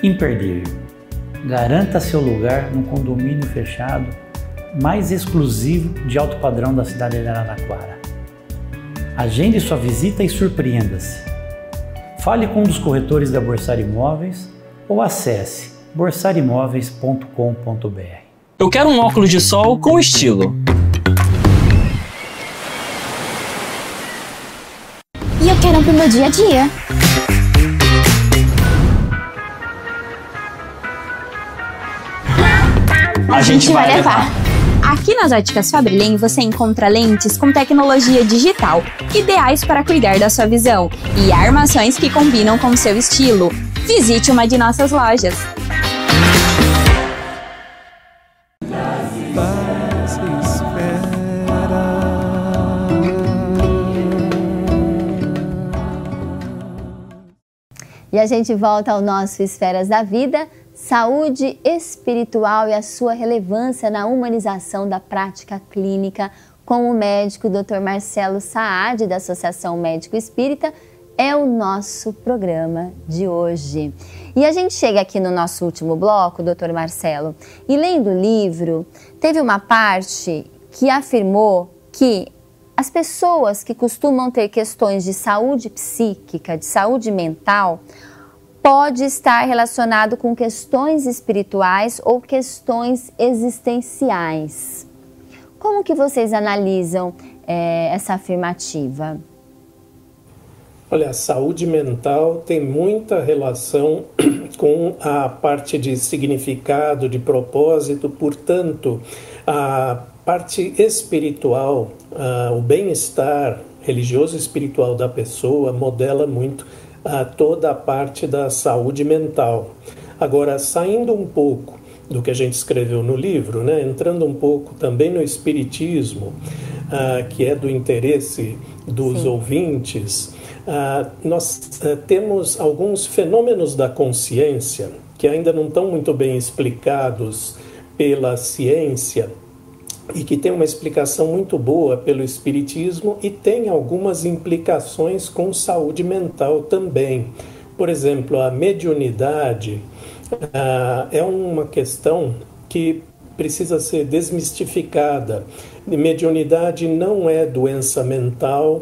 [SPEAKER 13] Imperdível. Garanta seu lugar no condomínio fechado mais exclusivo de alto padrão da cidade de Araraquara. Agende sua visita e surpreenda-se. Fale com um dos corretores da Borsar Imóveis ou acesse borsarimóveis.com.br.
[SPEAKER 7] Eu quero um óculos de sol com estilo.
[SPEAKER 8] E eu quero um pro meu dia a dia. A gente vai levar. Aqui nas Óticas Fabrilem você encontra lentes com tecnologia digital, ideais para cuidar da sua visão, e armações que combinam com o seu estilo. Visite uma de nossas lojas.
[SPEAKER 2] E a gente volta ao nosso Esferas da Vida, saúde espiritual e a sua relevância na humanização da prática clínica, com o médico Dr. Marcelo Saad, da Associação Médico Espírita, é o nosso programa de hoje. E a gente chega aqui no nosso último bloco, Dr. Marcelo, e lendo o livro, teve uma parte que afirmou que as pessoas que costumam ter questões de saúde psíquica, de saúde mental, pode estar relacionado com questões espirituais ou questões existenciais. Como que vocês analisam essa afirmativa?
[SPEAKER 4] Olha, a saúde mental tem muita relação com a parte de significado, de propósito, portanto, a parte espiritual, o bem-estar religioso e espiritual da pessoa modela muito toda a parte da saúde mental. Agora, saindo um pouco do que a gente escreveu no livro, né, entrando um pouco também no espiritismo, que é do interesse dos ouvintes, nós temos alguns fenômenos da consciência que ainda não estão muito bem explicados pela ciência, e que tem uma explicação muito boa pelo espiritismo e tem algumas implicações com saúde mental também. Por exemplo, a mediunidade é uma questão que precisa ser desmistificada. Mediunidade não é doença mental.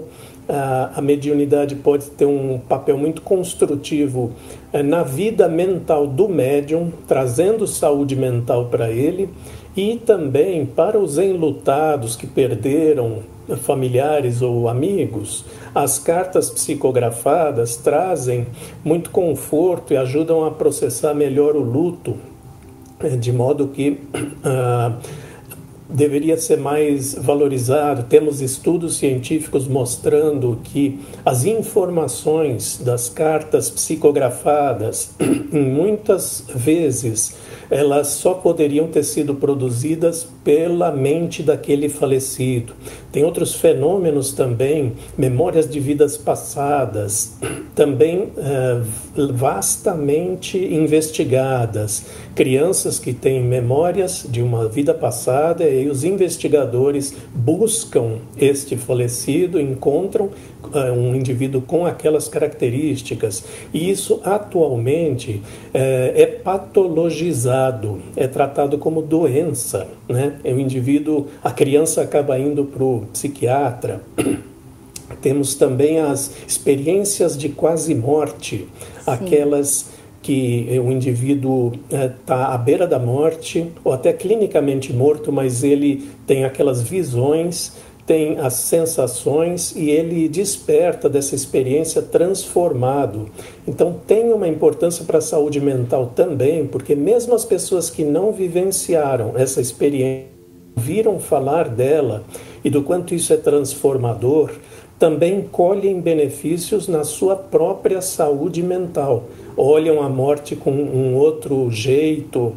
[SPEAKER 4] A mediunidade pode ter um papel muito construtivo na vida mental do médium, trazendo saúde mental para ele, e também para os enlutados que perderam familiares ou amigos. As cartas psicografadas trazem muito conforto e ajudam a processar melhor o luto, de modo que deveria ser mais valorizado. Temos estudos científicos mostrando que as informações das cartas psicografadas, muitas vezes, elas só poderiam ter sido produzidas pela mente daquele falecido. Tem outros fenômenos também, memórias de vidas passadas, também vastamente investigadas. Crianças que têm memórias de uma vida passada, e os investigadores buscam este falecido, encontram um indivíduo com aquelas características, e isso atualmente é patologizado, é tratado como doença, né? O indivíduo, a criança acaba indo para o psiquiatra. Temos também as experiências de quase morte, aquelas que o indivíduo está à beira da morte, ou até clinicamente morto, mas ele tem aquelas visões, tem as sensações e ele desperta dessa experiência transformado. Então tem uma importância para a saúde mental também, porque mesmo as pessoas que não vivenciaram essa experiência, viram falar dela e do quanto isso é transformador, também colhem benefícios na sua própria saúde mental. Olham a morte com um outro jeito.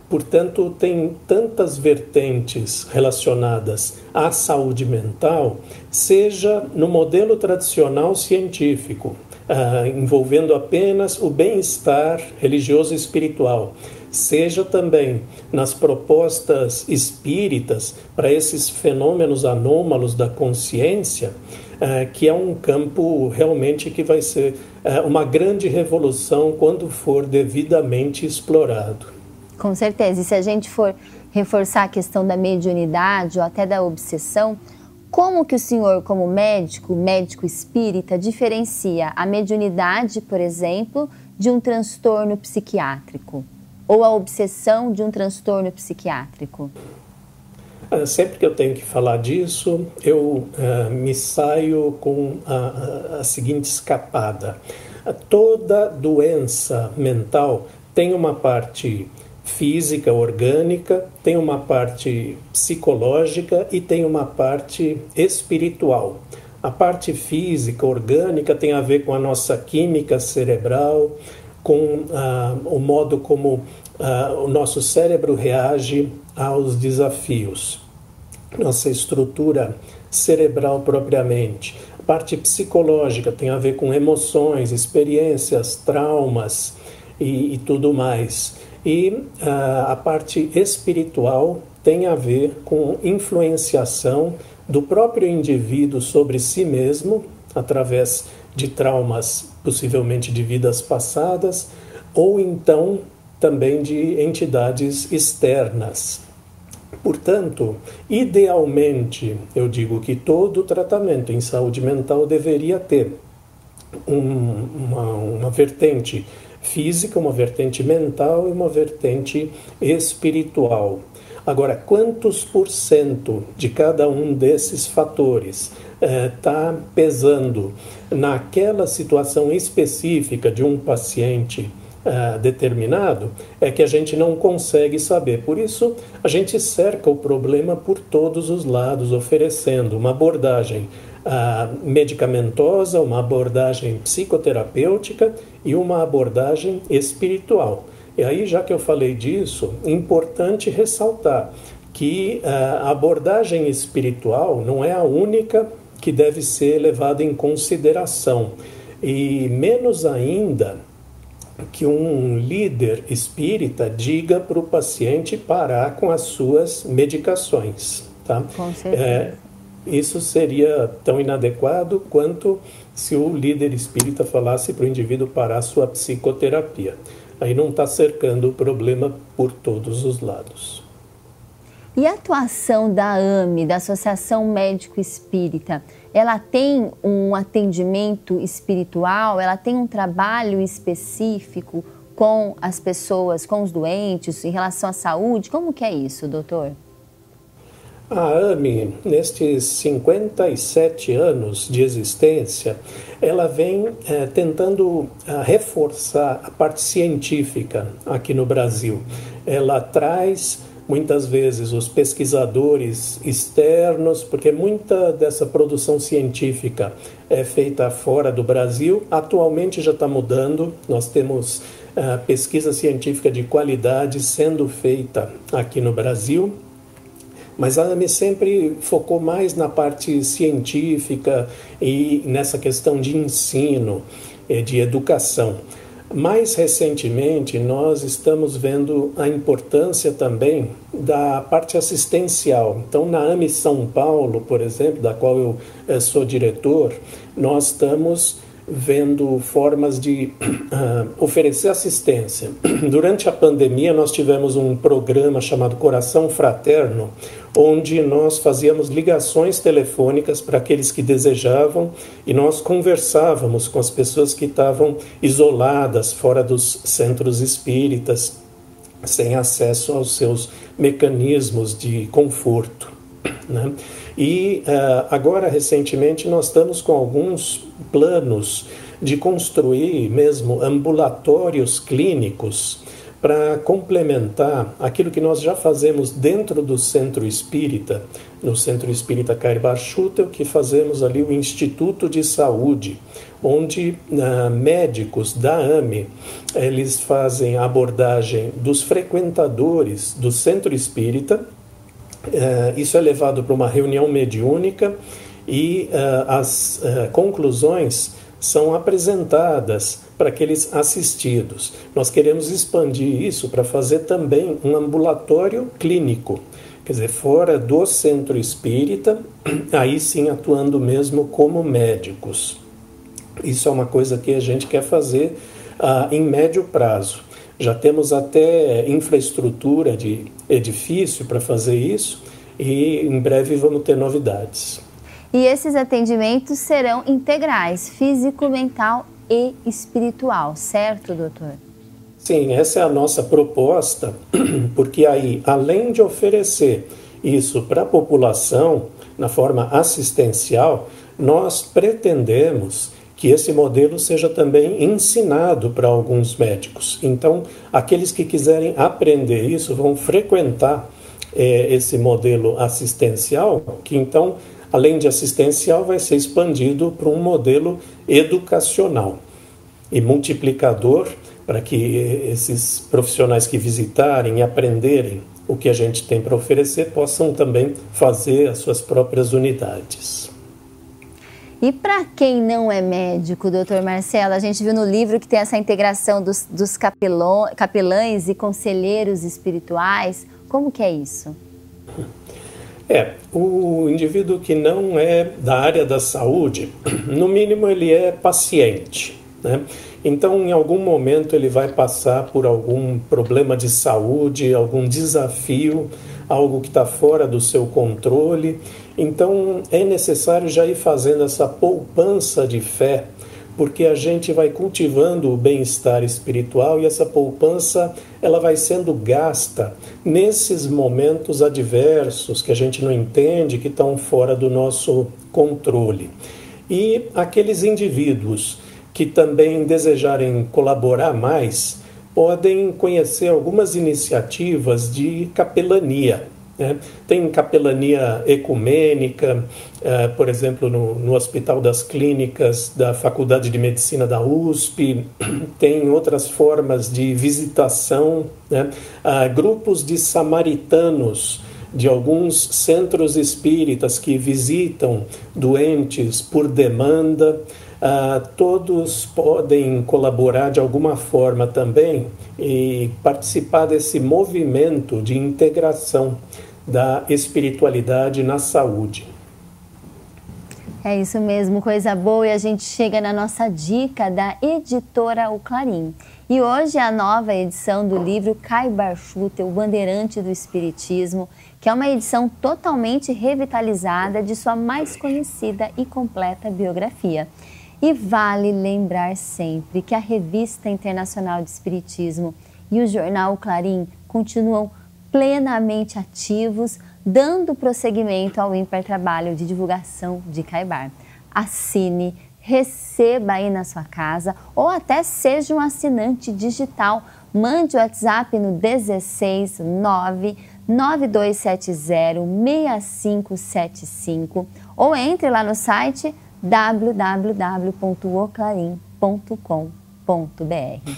[SPEAKER 4] Portanto, tem tantas vertentes relacionadas à saúde mental, seja no modelo tradicional científico, envolvendo apenas o bem-estar religioso e espiritual, seja também nas propostas espíritas para esses fenômenos anômalos da consciência, que é um campo realmente que vai ser uma grande revolução quando for devidamente explorado.
[SPEAKER 2] Com certeza. E se a gente for reforçar a questão da mediunidade ou até da obsessão, Como que o senhor, como médico espírita, diferencia a mediunidade, por exemplo, de um transtorno psiquiátrico? Ou a obsessão de um transtorno psiquiátrico?
[SPEAKER 4] Sempre que eu tenho que falar disso, eu me saio com a seguinte escapada. Toda doença mental tem uma parte física, orgânica, tem uma parte psicológica e tem uma parte espiritual. A parte física, orgânica, tem a ver com a nossa química cerebral, com o modo como o nosso cérebro reage aos desafios, nossa estrutura cerebral propriamente. A parte psicológica tem a ver com emoções, experiências, traumas e tudo mais. E a parte espiritual tem a ver com influenciação do próprio indivíduo sobre si mesmo, através de traumas, possivelmente de vidas passadas, ou então também de entidades externas. Portanto, idealmente, eu digo que todo tratamento em saúde mental deveria ter uma vertente física, uma vertente mental e uma vertente espiritual. Agora, quantos % de cada um desses fatores está pesando naquela situação específica de um paciente determinado, é que a gente não consegue saber. Por isso, a gente cerca o problema por todos os lados, oferecendo uma abordagem medicamentosa, uma abordagem psicoterapêutica e uma abordagem espiritual. E aí, já que eu falei disso, é importante ressaltar que a abordagem espiritual não é a única que deve ser levada em consideração, e menos ainda que um líder espírita diga para o paciente parar com as suas medicações. Tá?
[SPEAKER 2] Com certeza.
[SPEAKER 4] Isso seria tão inadequado quanto se o líder espírita falasse para o indivíduo parar a sua psicoterapia. Aí não está cercando o problema por todos os lados.
[SPEAKER 2] E a atuação da AME, da Associação Médico Espírita, ela tem um atendimento espiritual, ela tem um trabalho específico com as pessoas, com os doentes, em relação à saúde? Como que é isso, doutor?
[SPEAKER 4] A AME, nestes 57 anos de existência, ela vem tentando reforçar a parte científica aqui no Brasil. Ela traz muitas vezes os pesquisadores externos, porque muita dessa produção científica é feita fora do Brasil. Atualmente já está mudando, nós temos pesquisa científica de qualidade sendo feita aqui no Brasil, mas a AME sempre focou mais na parte científica e nessa questão de ensino, de educação. Mais recentemente, nós estamos vendo a importância também da parte assistencial. Então, na AME São Paulo, por exemplo, da qual eu sou diretor, nós estamos vendo formas de oferecer assistência. Durante a pandemia, nós tivemos um programa chamado Coração Fraterno, onde nós fazíamos ligações telefônicas para aqueles que desejavam e nós conversávamos com as pessoas que estavam isoladas fora dos centros espíritas, sem acesso aos seus mecanismos de conforto, né? E agora, recentemente, nós estamos com alguns planos de construir mesmo ambulatórios clínicos para complementar aquilo que nós já fazemos dentro do Centro Espírita, no Centro Espírita Cairbar Schutel, que fazemos ali o Instituto de Saúde, onde médicos da AME, eles fazem a abordagem dos frequentadores do Centro Espírita. Isso é levado para uma reunião mediúnica e as conclusões são apresentadas para aqueles assistidos. Nós queremos expandir isso para fazer também um ambulatório clínico, quer dizer, fora do centro espírita, aí sim atuando mesmo como médicos. Isso é uma coisa que a gente quer fazer em médio prazo. Já temos até infraestrutura de edifício para fazer isso e em breve vamos ter novidades.
[SPEAKER 2] E esses atendimentos serão integrais, físico, mental e espiritual, certo, doutor?
[SPEAKER 4] Sim, essa é a nossa proposta, porque aí, além de oferecer isso para a população, na forma assistencial, nós pretendemos que esse modelo seja também ensinado para alguns médicos. Então, aqueles que quiserem aprender isso vão frequentar esse modelo assistencial, que então, além de assistencial, vai ser expandido para um modelo educacional e multiplicador, para que esses profissionais que visitarem e aprenderem o que a gente tem para oferecer possam também fazer as suas próprias unidades.
[SPEAKER 2] E para quem não é médico, doutor Marcelo, a gente viu no livro que tem essa integração dos capelães e conselheiros espirituais. Como que é isso?
[SPEAKER 4] O indivíduo que não é da área da saúde, no mínimo ele é paciente, né? Então, em algum momento ele vai passar por algum problema de saúde, algum desafio, algo que está fora do seu controle. Então, é necessário já ir fazendo essa poupança de fé, porque a gente vai cultivando o bem-estar espiritual e essa poupança ela vai sendo gasta nesses momentos adversos que a gente não entende, que estão fora do nosso controle. E aqueles indivíduos que também desejarem colaborar mais, podem conhecer algumas iniciativas de capelania, né? Tem capelania ecumênica, por exemplo, no Hospital das Clínicas da Faculdade de Medicina da USP, tem outras formas de visitação, né? Grupos de samaritanos de alguns centros espíritas que visitam doentes por demanda. Todos podem colaborar de alguma forma também e participar desse movimento de integração da espiritualidade na saúde.
[SPEAKER 2] É isso mesmo, coisa boa. E a gente chega na nossa dica da editora O Clarim. E hoje é a nova edição do livro Caibar Schutel, o Bandeirante do Espiritismo, que é uma edição totalmente revitalizada de sua mais conhecida e completa biografia. E vale lembrar sempre que a Revista Internacional de Espiritismo e o jornal O Clarim continuam plenamente ativos, dando prosseguimento ao ímpar trabalho de divulgação de Caibar. Assine, receba aí na sua casa ou até seja um assinante digital. Mande o WhatsApp no 16992706575 ou entre lá no site www.oclarim.com.br.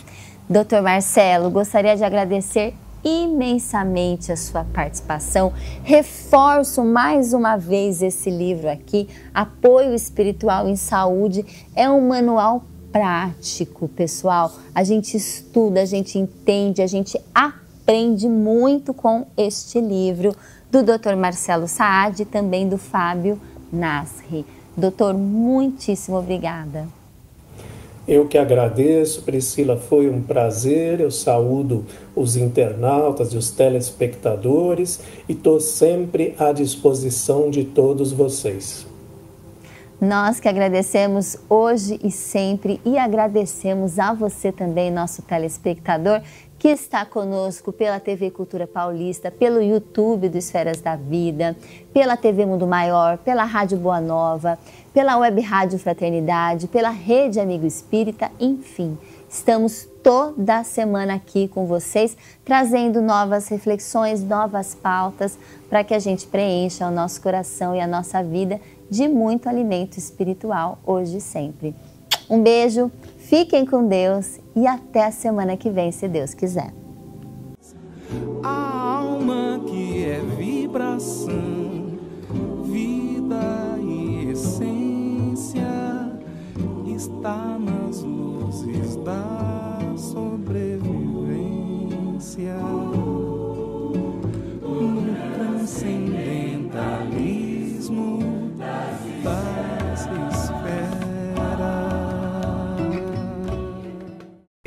[SPEAKER 2] Doutor Marcelo, gostaria de agradecer imensamente a sua participação. Reforço mais uma vez esse livro aqui, Apoio Espiritual em Saúde. É um manual prático, pessoal. A gente estuda, a gente entende, a gente aprende muito com este livro do Dr. Marcelo Saad e também do Fábio Nasri. Doutor, muitíssimo obrigada.
[SPEAKER 4] Eu que agradeço, Priscila, foi um prazer. Eu saúdo os internautas e os telespectadores e estou sempre à disposição de todos vocês.
[SPEAKER 2] Nós que agradecemos hoje e sempre e agradecemos a você também, nosso telespectador, que está conosco pela TV Cultura Paulista, pelo YouTube do Esferas da Vida, pela TV Mundo Maior, pela Rádio Boa Nova, pela Web Rádio Fraternidade, pela Rede Amigo Espírita, enfim. Estamos toda semana aqui com vocês, trazendo novas reflexões, novas pautas, para que a gente preencha o nosso coração e a nossa vida de muito alimento espiritual, hoje e sempre. Um beijo, fiquem com Deus e até a semana que vem, se Deus quiser.
[SPEAKER 3] A alma que é vibração, vida e essência, está nas luzes da sobrevivência, no transcendentalismo das esferas.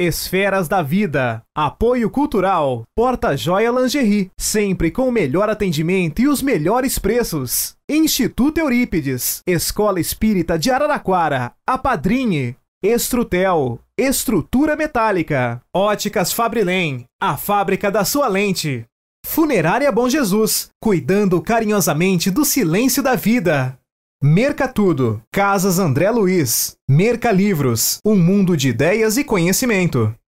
[SPEAKER 1] Esferas da Vida, apoio cultural, Porta Joia Lingerie, sempre com o melhor atendimento e os melhores preços. Instituto Eurípides, Escola Espírita de Araraquara, Apadrinhe, Estrutel, estrutura metálica. Óticas Fabrilém, a fábrica da sua lente. Funerária Bom Jesus, cuidando carinhosamente do silêncio da vida. Mercatudo, Casas André Luiz, Mercalivros, um mundo de ideias e conhecimento.